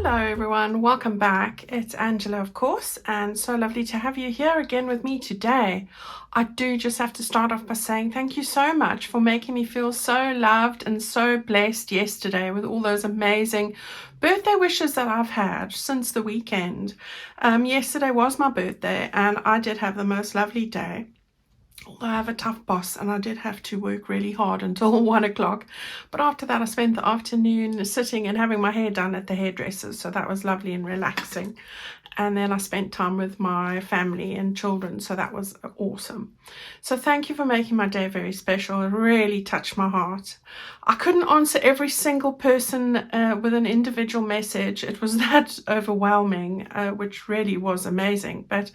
Hello everyone, welcome back. It's Angela, of course, and so lovely to have you here again with me today. I do just have to start off by saying thank you so much for making me feel so loved and so blessed yesterday with all those amazing birthday wishes that I've had since the weekend. Yesterday was my birthday and I did have the most lovely day. Although I have a tough boss and I did have to work really hard until 1 o'clock. But after that I spent the afternoon sitting and having my hair done at the hairdresser's. So that was lovely and relaxing. And then I spent time with my family and children. So that was awesome. So thank you for making my day very special. It really touched my heart. I couldn't answer every single person with an individual message. It was that overwhelming, which really was amazing. But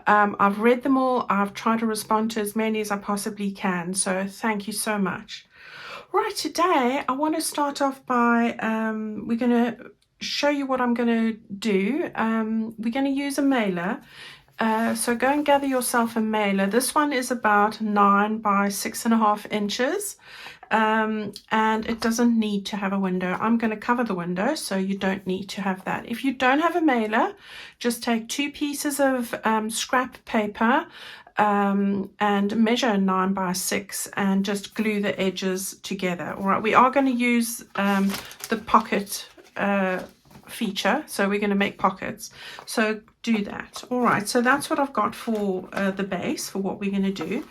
I've read them all. I've tried to respond to as many as I possibly can. So thank you so much. Right, today I want to start off by, we're going to show you what I'm going to do. We're going to use a mailer. So go and gather yourself a mailer. This one is about 9 by 6.5 inches. And it doesn't need to have a window. I'm going to cover the window, so you don't need to have that. If you don't have a mailer, just take 2 pieces of scrap paper and measure 9 by 6 and just glue the edges together. All right, we are going to use the pocket feature, so we're going to make pockets, so do that. All right, so that's what I've got for the base for what we're going to do.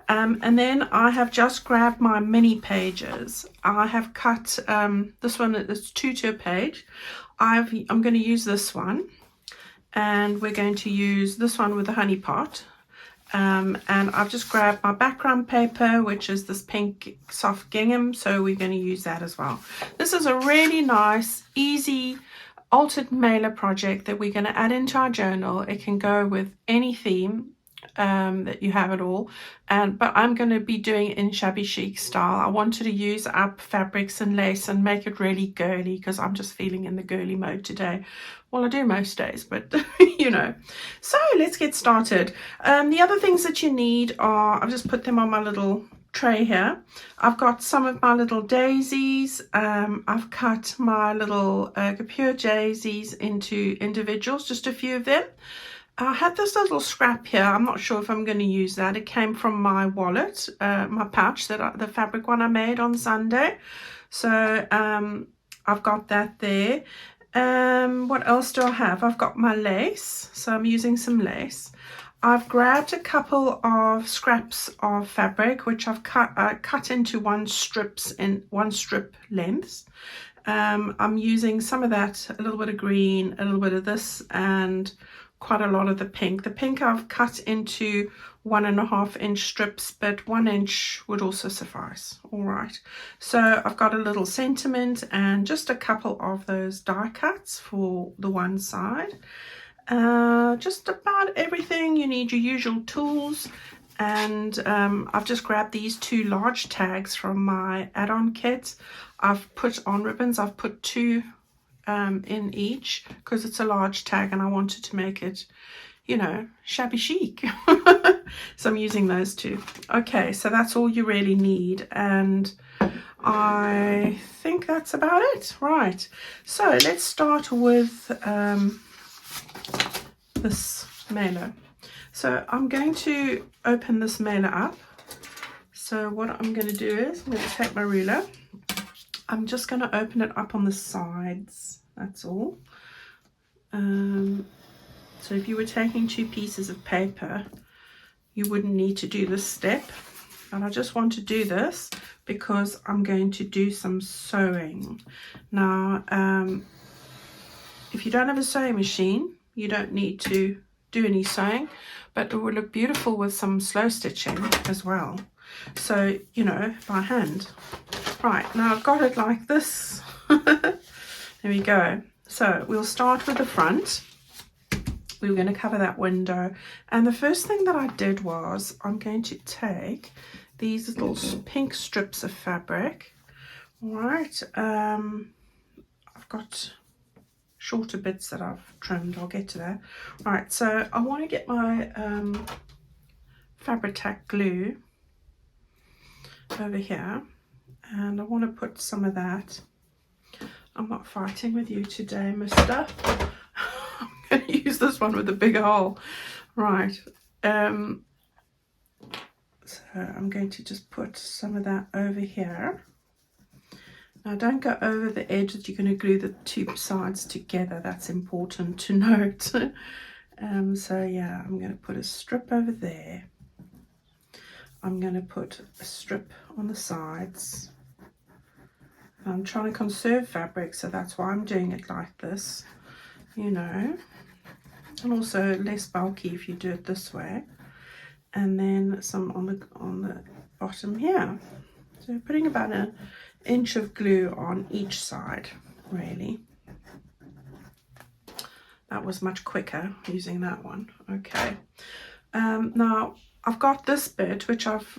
And then I have just grabbed my mini pages. I have cut this one is 2 to a page. I'm going to use this one, and we're going to use this one with the honey pot. And I've just grabbed my background paper, which is this pink soft gingham, so we're going to use that as well. This is a really nice, easy altered mailer project that we're going to add into our journal. It can go with any theme that you have at all, but I'm going to be doing it in shabby chic style. I wanted to use up fabrics and lace and make it really girly, because I'm just feeling in the girly mode today. Well, I do most days, but you know. So let's get started. The other things that you need are, I've just put them on my little tray here. I've got some of my little daisies. I've cut my little Capure daisies into individuals, just a few of them. I had this little scrap here. I'm not sure if I'm going to use that. It came from my wallet, my pouch, the fabric one I made on Sunday. So I've got that there. What else do I have? I've got my lace, so I'm using some lace. I've grabbed a couple of scraps of fabric, which I've cut into one strip lengths. I'm using some of that, a little bit of green, a little bit of this, and quite a lot of the pink. The pink I've cut into 1.5 inch strips, but 1 inch would also suffice. All right, so I've got a little sentiment and just a couple of those die cuts for the one side. Just about everything. You need your usual tools, and I've just grabbed these 2 large tags from my add-on kit. I've put on ribbons. I've put 2 in each, because it's a large tag and I wanted to make it, you know, shabby chic. So I'm using those 2. Okay, so that's all you really need, and I think that's about it. Right, so let's start with this mailer. So I'm going to open this mailer up. So what I'm going to do is I'm going to take my ruler. I'm just going to open it up on the sides, that's all. So if you were taking 2 pieces of paper, you wouldn't need to do this step. And I just want to do this because I'm going to do some sewing. Now, if you don't have a sewing machine, you don't need to do any sewing, but it will look beautiful with some slow stitching as well. So, you know, by hand. Right, now I've got it like this. There we go. So we'll start with the front. We were going to cover that window. And the first thing that I did was I'm going to take these little pink strips of fabric. All right. I've got shorter bits that I've trimmed. I'll get to that. All right, so I want to get my Fabri-Tac glue over here, and I want to put some of that I'm not fighting with you today, mister. I'm going to use this one with a bigger hole. Right. So I'm going to just put some of that over here. Now don't go over the edge that you're going to glue the two sides together. That's important to note. So yeah, I'm going to put a strip over there. I'm going to put a strip on the sides. I'm trying to conserve fabric, so that's why I'm doing it like this, you know, and also less bulky if you do it this way. And then some on the bottom here. So putting about an inch of glue on each side, really. That was much quicker using that one. Okay. Now I've got this bit which I've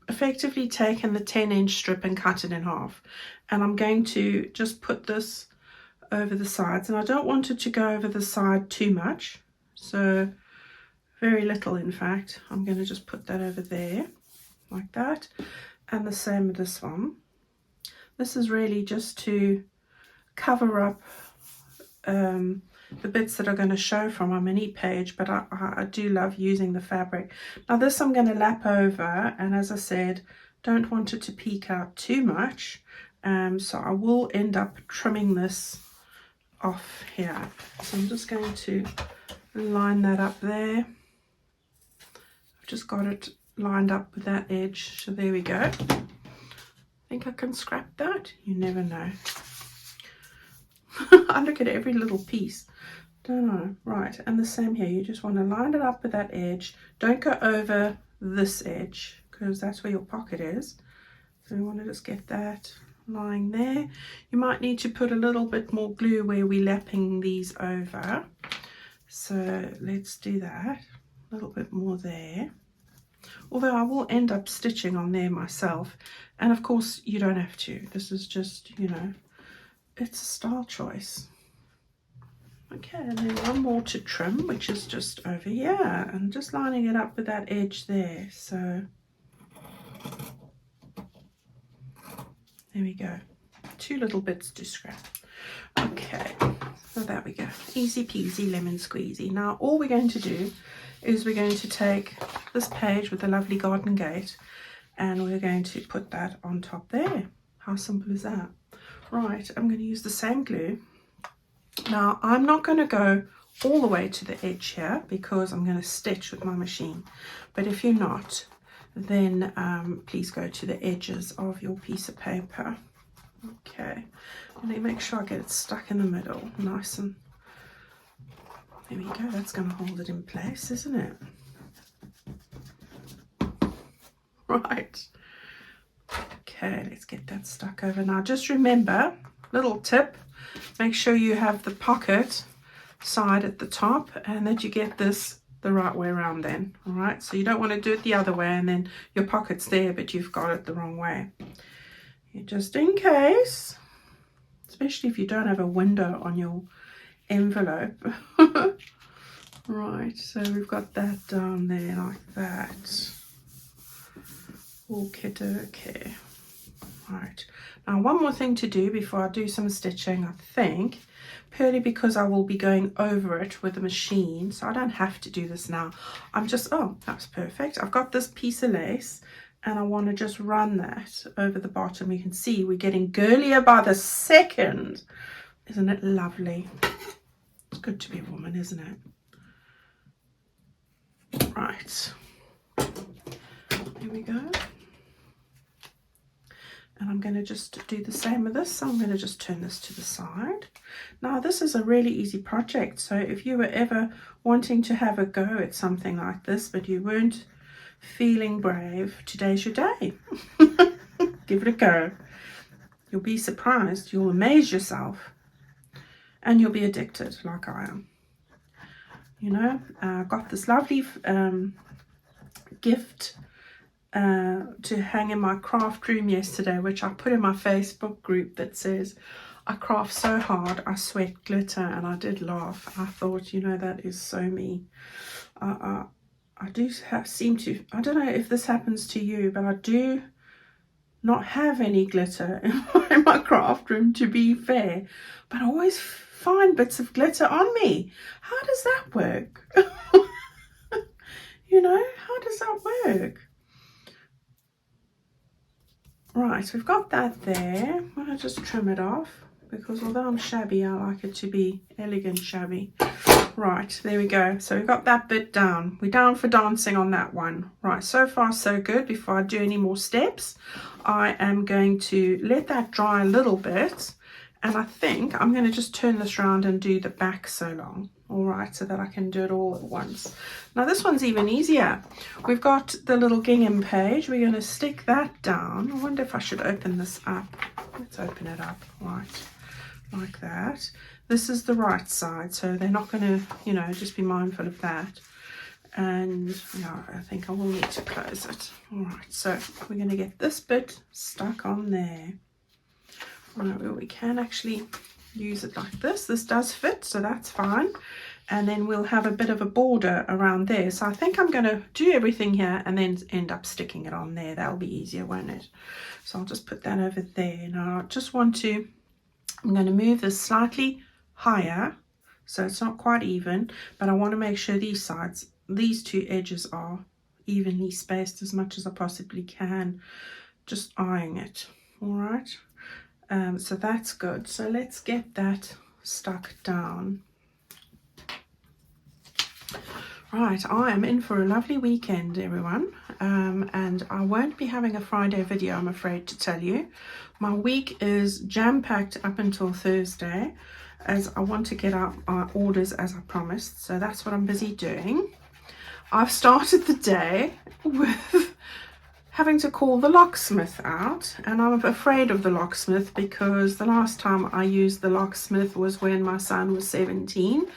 effectively taken the 10-inch strip and cut it in half, and I'm going to just put this over the sides, and I don't want it to go over the side too much, so very little in fact. I'm going to just put that over there like that, and the same with this one. This is really just to cover up the bits that are going to show from my mini page, but I do love using the fabric. Now this I'm going to lap over, and as I said, don't want it to peek out too much, so I will end up trimming this off here. So I'm just going to line that up there. I've just got it lined up with that edge, so there we go. I think I can scrap that, you never know. I look at every little piece, don't I? Right, and the same here. You just want to line it up with that edge. Don't go over this edge, because that's where your pocket is. So you want to just get that lying there. You might need to put a little bit more glue where we're lapping these over. So let's do that. A little bit more there. Although I will end up stitching on there myself. And of course, you don't have to. This is just, you know, it's a style choice. Okay, and then one more to trim, which is just over here, and just lining it up with that edge there. So there we go. Two little bits to scrap. Okay, so there we go. Easy peasy lemon squeezy. Now all we're going to do is we're going to take this page with the lovely garden gate, and we're going to put that on top there. How simple is that? Right, I'm going to use the same glue. Now I'm not going to go all the way to the edge here because I'm going to stitch with my machine, but if you're not, then please go to the edges of your piece of paper. Okay, and then make sure I get it stuck in the middle, nice, and there we go. That's going to hold it in place, isn't it? Right. Okay, let's get that stuck over. Now just remember, little tip, make sure you have the pocket side at the top and that you get this the right way around then. All right, so you don't want to do it the other way and then your pocket's there but you've got it the wrong way. Just in case, especially if you don't have a window on your envelope. Right, so we've got that down there like that. Okay. Right, now one more thing to do before I do some stitching, I think, purely because I will be going over it with the machine, so I don't have to do this now. I'm just, oh, that's perfect. I've got this piece of lace and I want to just run that over the bottom. You can see we're getting girlier by the second. Isn't it lovely? It's good to be a woman, isn't it? Right, here we go. And I'm going to just do the same with this. So I'm going to just turn this to the side. Now this is a really easy project. So if you were ever wanting to have a go at something like this, but you weren't feeling brave, today's your day. Give it a go. You'll be surprised. You'll amaze yourself. And you'll be addicted like I am. You know, I got this lovely gift to hang in my craft room yesterday, which I put in my Facebook group that says, I craft so hard, I sweat glitter, and I did laugh. I thought, you know, that is so me. I do seem to, I don't know if this happens to you, but I do not have any glitter in my craft room, to be fair, but I always find bits of glitter on me. How does that work? You know, how does that work? Right, we've got that there. I'm going to just trim it off, because although I'm shabby, I like it to be elegant shabby. Right, there we go. So we've got that bit down. We're down for dancing on that one. Right, so far so good. Before I do any more steps, I am going to let that dry a little bit. And I think I'm going to just turn this around and do the back so long. All right, so that I can do it all at once. Now this one's even easier. We've got the little gingham page. We're going to stick that down. I wonder if I should open this up. Let's open it up. Right, like that. This is the right side, so they're not going to, you know, just be mindful of that. And no, I think I will need to close it. All right, so we're going to get this bit stuck on there. Right, well, we can actually use it like this. This does fit, so that's fine. And then we'll have a bit of a border around there. So I think I'm going to do everything here and then end up sticking it on there. That'll be easier, won't it? So I'll just put that over there. Now I just want to, I'm going to move this slightly higher, so it's not quite even, but I want to make sure these sides, these two edges are evenly spaced as much as I possibly can. Just eyeing it. All right. So that's good. So let's get that stuck down. Right, I am in for a lovely weekend, everyone, and I won't be having a Friday video, I'm afraid to tell you. My week is jam-packed up until Thursday, as I want to get out our orders as I promised, so that's what I'm busy doing. I've started the day with having to call the locksmith out, and I'm afraid of the locksmith because the last time I used the locksmith was when my son was 17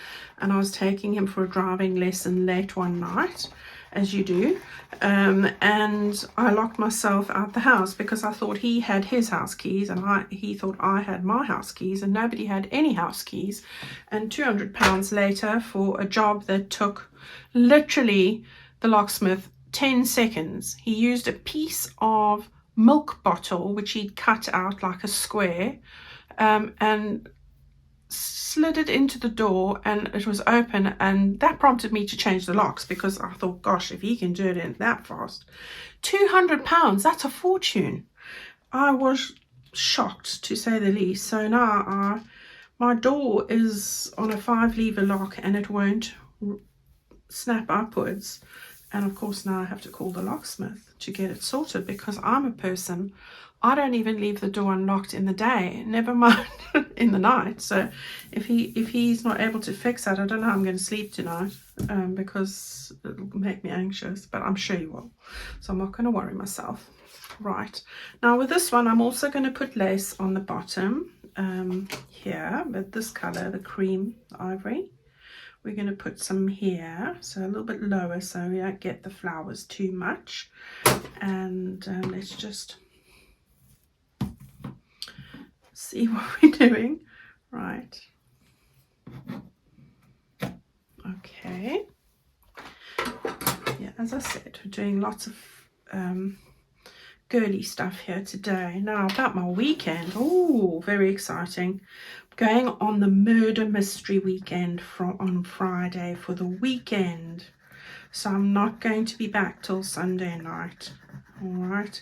and I was taking him for a driving lesson late one night, as you do, and I locked myself out the house because I thought he had his house keys and he thought I had my house keys, and nobody had any house keys. And £200 later for a job that took literally the locksmith 10 seconds. He used a piece of milk bottle which he'd cut out like a square, and slid it into the door, and it was open, and that prompted me to change the locks because I thought, gosh, if he can do it in that fast. £200, that's a fortune. I was shocked, to say the least. So now my door is on a 5-lever lock and it won't snap upwards. And of course now I have to call the locksmith to get it sorted, because I'm a person, I don't even leave the door unlocked in the day, never mind in the night. So if he's not able to fix that, I don't know how I'm going to sleep tonight, because it'll make me anxious, but I'm sure he will. So I'm not going to worry myself. Right, now with this one I'm also going to put lace on the bottom here, but this color, the cream ivory. We're going to put some here, so a little bit lower so we don't get the flowers too much. And let's just see what we're doing. Right. Okay. Yeah, as I said, we're doing lots of girly stuff here today. Now about my weekend. Oh, very exciting. Going on the murder mystery weekend on Friday for the weekend. So I'm not going to be back till Sunday night. All right.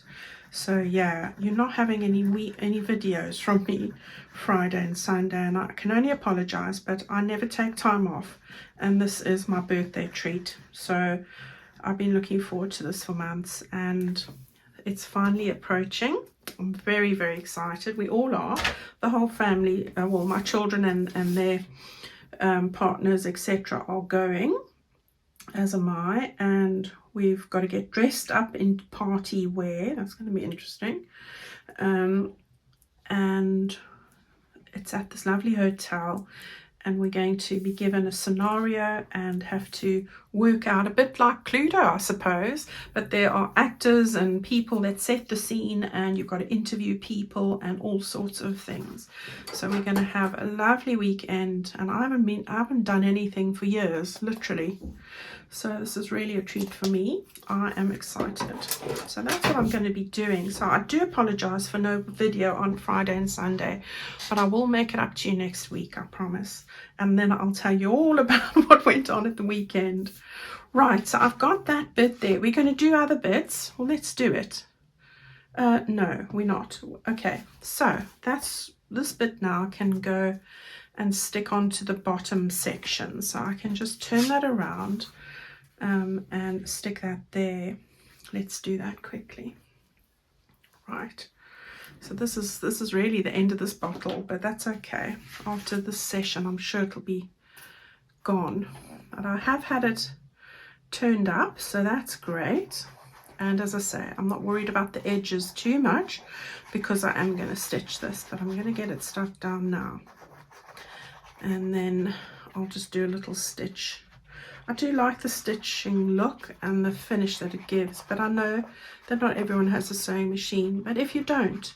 So yeah, you're not having any videos from me Friday and Sunday, and I can only apologize, but I never take time off, and this is my birthday treat. So I've been looking forward to this for months, and it's finally approaching. I'm very, very excited. We all are. The whole family, well, my children and their partners, etc. are going, as am I. And we've got to get dressed up in party wear. That's going to be interesting. And it's at this lovely hotel. And we're going to be given a scenario and have to work out a bit like Cluedo, I suppose, but there are actors and people that set the scene, and you've got to interview people and all sorts of things. So we're going to have a lovely weekend, and I haven't done anything for years, literally. So this is really a treat for me. I am excited. So that's what I'm going to be doing. So I do apologize for no video on Friday and Sunday, but I will make it up to you next week, I promise. And then I'll tell you all about what went on at the weekend. Right, so I've got that bit there. We're going to do other bits. Well, let's do it. No, we're not. Okay, so this bit now can go and stick onto the bottom section. So I can just turn that around and stick that there. Let's do that quickly. Right, so this is really the end of this bottle, but that's okay. After this session, I'm sure it'll be gone. And I have had it turned up, so that's great. And as I say, I'm not worried about the edges too much because I am going to stitch this, but I'm going to get it stuck down now. And then I'll just do a little stitch. I do like the stitching look and the finish that it gives, but I know that not everyone has a sewing machine. But if you don't,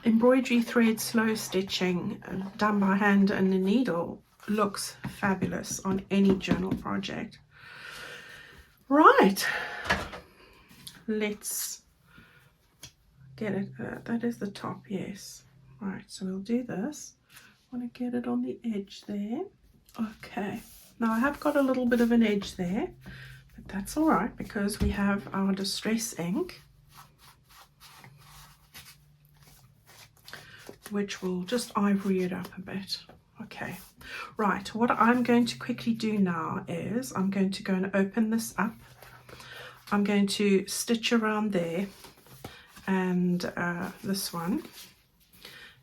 embroidery thread slow stitching done by hand and a needle looks fabulous on any journal project. Right, let's get it. That is the top, yes. Right, so we'll do this. I want to get it on the edge there. Okay, now I have got a little bit of an edge there, but that's all right because we have our distress ink, which will just ivory it up a bit. Okay, right, what I'm going to quickly do now is I'm going to go and open this up. I'm going to stitch around there and this one,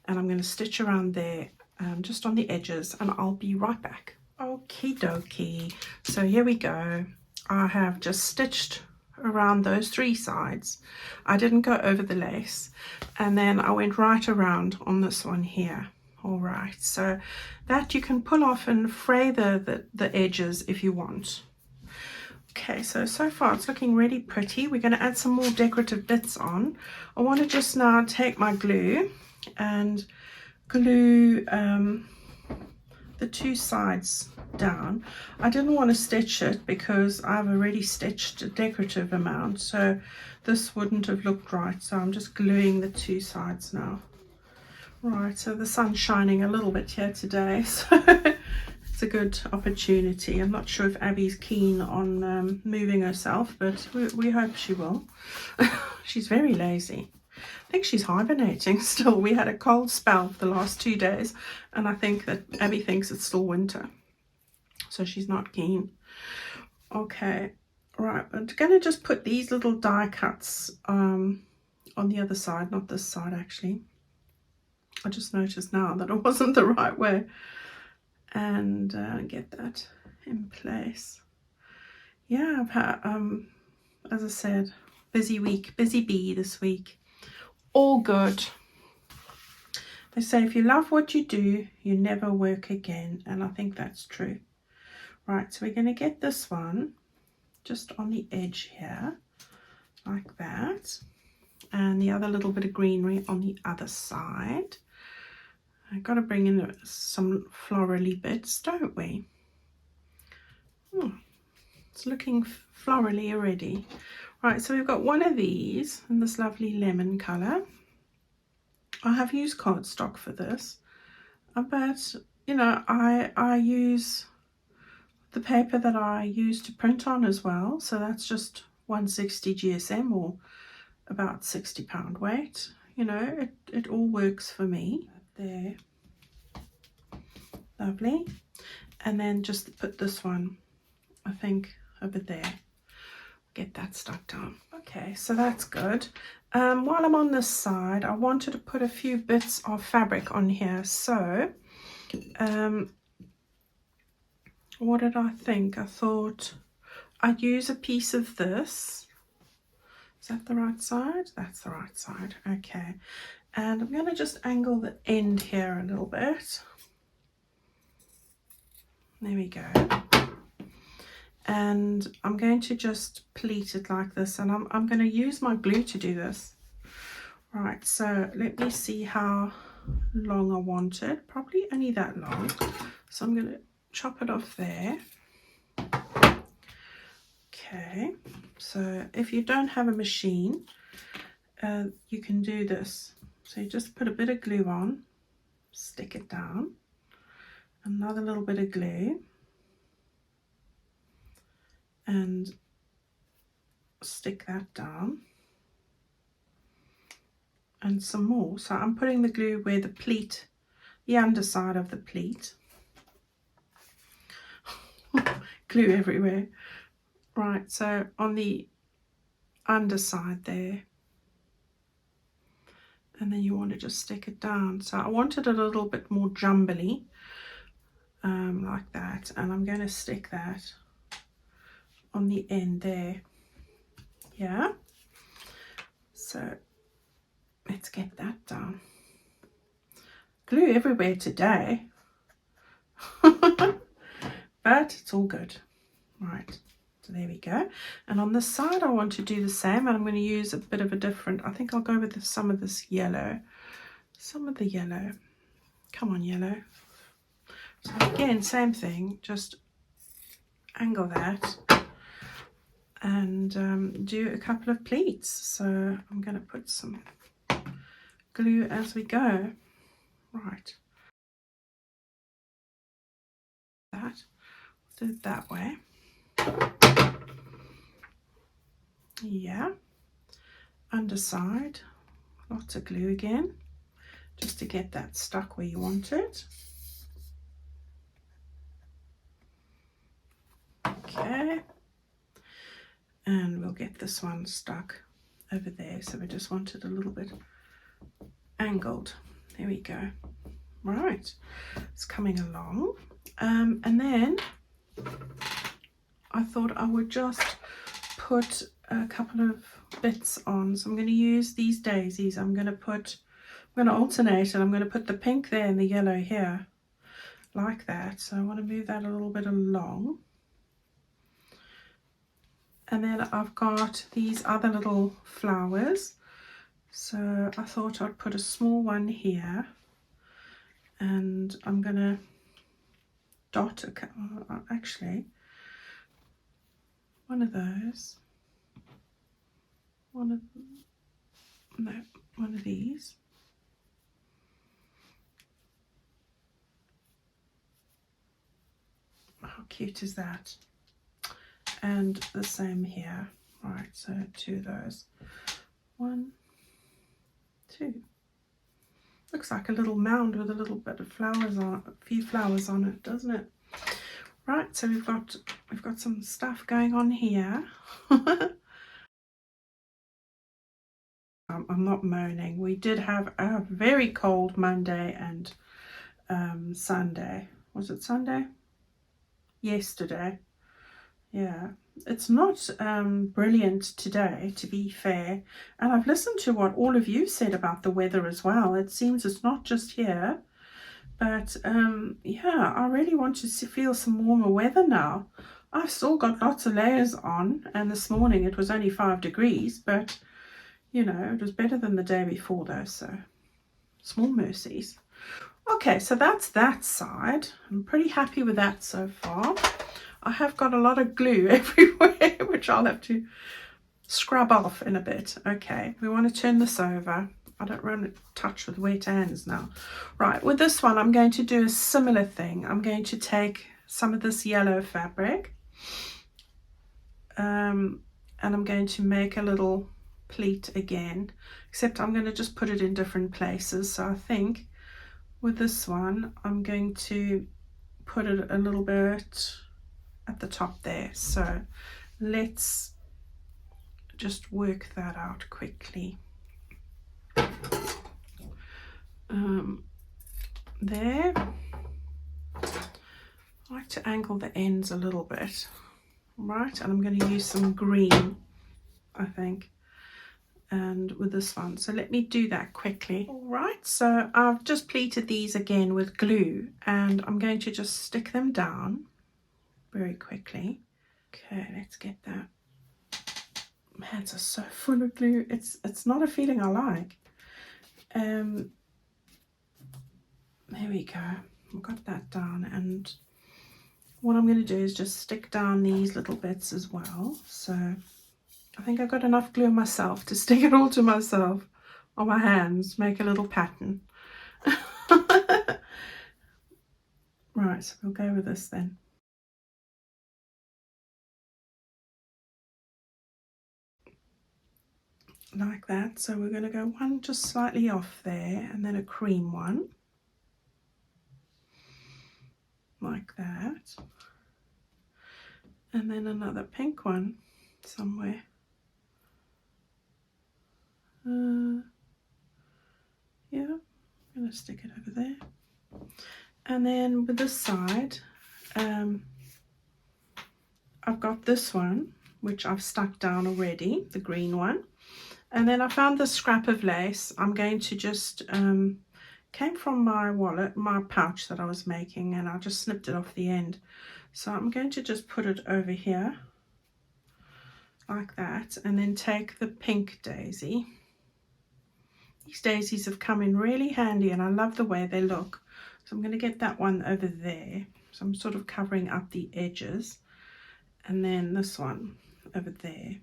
and I'm going to stitch around there just on the edges, and I'll be right back. Okie dokie, so here we go. I have just stitched around those three sides. I didn't go over the lace, and then I went right around on this one here. All right, so that you can pull off and fray the edges if you want. Okay, so far it's looking really pretty. We're going to add some more decorative bits on. I want to just now take my glue and glue the two sides down. I didn't want to stitch it because I've already stitched a decorative amount, so this wouldn't have looked right. So I'm just gluing the two sides now. Right, so the sun's shining a little bit here today, so it's a good opportunity. I'm not sure if Abby's keen on moving herself, but we hope she will. She's very lazy. I think she's hibernating still. We had a cold spell for the last 2 days, and I think that Abby thinks it's still winter, so she's not keen. Okay, right, I'm going to just put these little die cuts on the other side, not this side actually. I just noticed now that it wasn't the right way, and get that in place. Yeah, I've had, as I said, busy week, busy bee this week. All good. They say if you love what you do, you never work again, and I think that's true. Right, so we're going to get this one just on the edge here, like that, and the other little bit of greenery on the other side. I've got to bring in some florally bits, don't we? It's looking florally already. Right, so we've got one of these in this lovely lemon colour. I have used cardstock for this, but you know, I use the paper that I use to print on as well, so that's just 160 GSM or about 60 pound weight. You know, it all works for me. There, lovely. And then just put this one, I think, over there. Get that stuck down. Okay, so that's good. While I'm on this side, I wanted to put a few bits of fabric on here. So what did I think? I thought I'd use a piece of this. Is that the right side? That's the right side. Okay, and I'm going to just angle the end here a little bit. There we go. and I'm going to just pleat it like this, and I'm going to use my glue to do this. Right, so let me see how long I want it. Probably only that long. So I'm going to chop it off there. Okay, so if you don't have a machine, you can do this. So you just put a bit of glue on, stick it down, another little bit of glue, and stick that down, and some more. So I'm putting the glue where the pleat, the underside of the pleat. Glue everywhere. Right, so on the underside there, and then you want to just stick it down. So I wanted it a little bit more jumbly, like that, and I'm going to stick that on the end there. Yeah, so let's get that done. Glue everywhere today. But it's all good. Right, so there we go. And on this side I want to do the same, and I'm going to use a bit of a different, I think I'll go with some of this yellow. Some of the yellow. Come on, yellow. So again, same thing, just angle that and do a couple of pleats. So I'm going to put some glue as we go. Right. That. Do it that way. Yeah. Underside. Lots of glue again, just to get that stuck where you want it. Okay. And we'll get this one stuck over there. So we just want it a little bit angled. There we go. Right, it's coming along. And then I thought I would just put a couple of bits on. So I'm going to use these daisies. I'm going to alternate, and I'm going to put the pink there and the yellow here, like that. So I want to move that a little bit along. And then I've got these other little flowers. So I thought I'd put a small one here, and I'm going to dot actually one of those, one of these. How cute is that? And the same here. Right, so 2 of those. 1, 2. Looks like a little mound with a little bit of flowers on it, a few flowers on it, doesn't it? Right, so we've got some stuff going on here. I'm not moaning. We did have a very cold Monday and Sunday. Was it Sunday? Yesterday. Yeah, it's not brilliant today, to be fair. And I've listened to what all of you said about the weather as well. It seems it's not just here. But yeah, I really want to feel some warmer weather now. I've still got lots of layers on, and this morning it was only 5 degrees, but you know, it was better than the day before though, so small mercies. Okay, so that's that side. I'm pretty happy with that so far. I have got a lot of glue everywhere, which I'll have to scrub off in a bit. Okay, we want to turn this over. I don't want to touch with wet hands now. Right, with this one, I'm going to do a similar thing. I'm going to take some of this yellow fabric, and I'm going to make a little pleat again, except I'm going to just put it in different places. So I think with this one, I'm going to put it a little bit at the top there. So let's just work that out quickly. There. I like to angle the ends a little bit, right? And I'm going to use some green, I think, and with this one. So let me do that quickly. All right, so I've just pleated these again with glue, and I'm going to just stick them down very quickly. Okay, let's get that. My hands are so full of glue. It's not a feeling I like. There we go. We've got that down, and what I'm going to do is just stick down these little bits as well. So I think I've got enough glue myself to stick it all to myself on my hands, make a little pattern. Right, so we'll go with this then. Like that. So we're going to go one just slightly off there, and then a cream one. Like that. And then another pink one somewhere. Yeah, I'm going to stick it over there. And then with this side, I've got this one, which I've stuck down already, the green one. And then I found this scrap of lace. I'm going to just, came from my wallet, my pouch that I was making, and I just snipped it off the end. So I'm going to just put it over here, like that, and then take the pink daisy. These daisies have come in really handy, and I love the way they look. So I'm going to get that one over there. So I'm sort of covering up the edges. And then this one over there.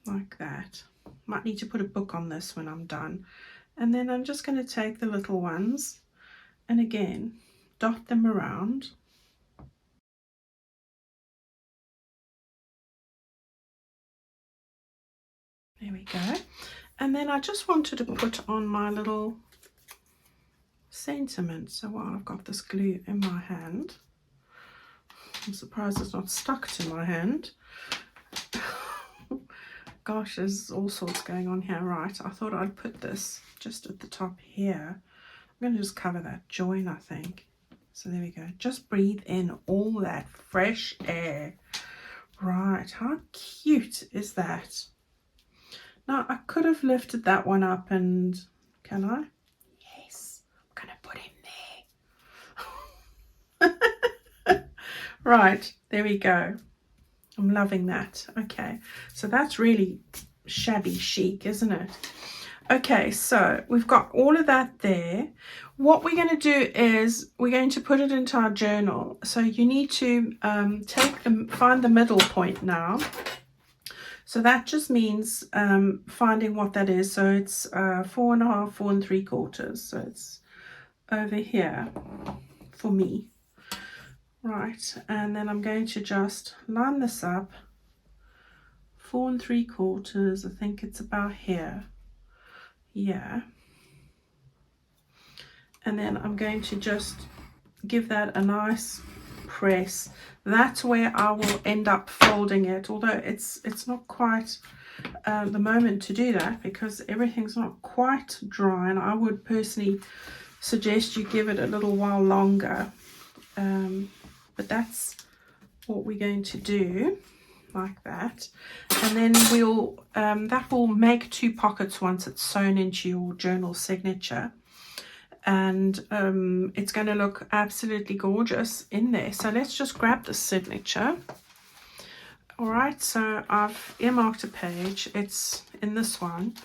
Like that. Might need to put a book on this when I'm done. And then I'm just going to take the little ones and again dot them around. There we go. And then I just wanted to put on my little sentiment. So while I've got this glue in my hand, I'm surprised it's not stuck to my hand. Gosh, there's all sorts going on here. Right, I thought I'd put this just at the top here. I'm going to just cover that join, I think. So there we go. Just breathe in all that fresh air. Right, how cute is that? Now, I could have lifted that one up and... Can I? Yes, I'm going to put him there. Right, there we go. I'm loving that. Okay, so that's really shabby chic, isn't it? Okay, so we've got all of that there. What we're going to do is we're going to put it into our journal. So you need to find the middle point now. So that just means finding what that is. So it's 4.5, 4 3/4. So it's over here for me. Right, and then I'm going to just line this up. 4 3/4. I think it's about here. Yeah. And then I'm going to just give that a nice press. That's where I will end up folding it, although it's not quite the moment to do that because everything's not quite dry, and I would personally suggest you give it a little while longer. But that's what we're going to do, like that. And then we'll that will make 2 pockets once it's sewn into your journal signature, and it's going to look absolutely gorgeous in there. So let's just grab the signature. All right, so I've earmarked a page. It's in this one.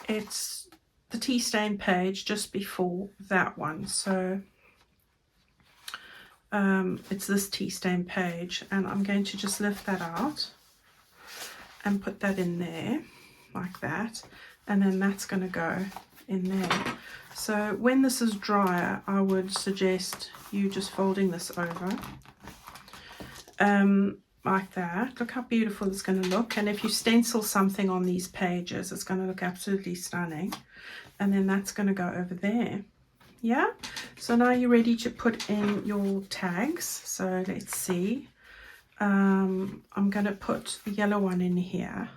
It's the tea stain page just before that one. So it's this tea stain page, and I'm going to just lift that out and put that in there like that, and then that's going to go in there. So when this is drier, I would suggest you just folding this over like that. Look how beautiful it's going to look, and if you stencil something on these pages, it's going to look absolutely stunning. And then that's going to go over there. Yeah, so now you're ready to put in your tags. So let's see. I'm going to put the yellow one in here,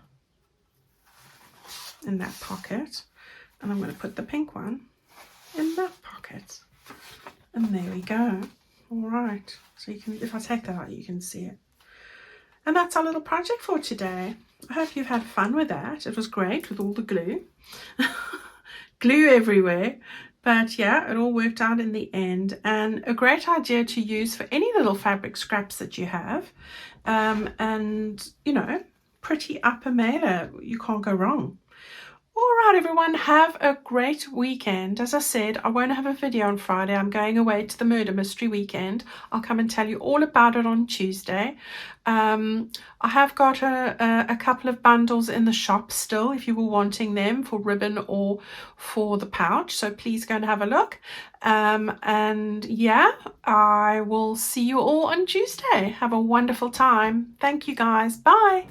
in that pocket, and I'm going to put the pink one in that pocket, and there we go. All right, so you can, if I take that out, you can see it. And that's our little project for today. I hope you've had fun with that. It was great with all the glue. Glue everywhere. But yeah, it all worked out in the end, and a great idea to use for any little fabric scraps that you have. And you know, pretty upper mailer, you can't go wrong. All right, everyone, have a great weekend. As I said, I won't have a video on Friday. I'm going away to the murder mystery weekend. I'll come and tell you all about it on Tuesday. I have got a couple of bundles in the shop still if you were wanting them for ribbon or for the pouch. So please go and have a look. And yeah, I will see you all on Tuesday. Have a wonderful time. Thank you, guys. Bye.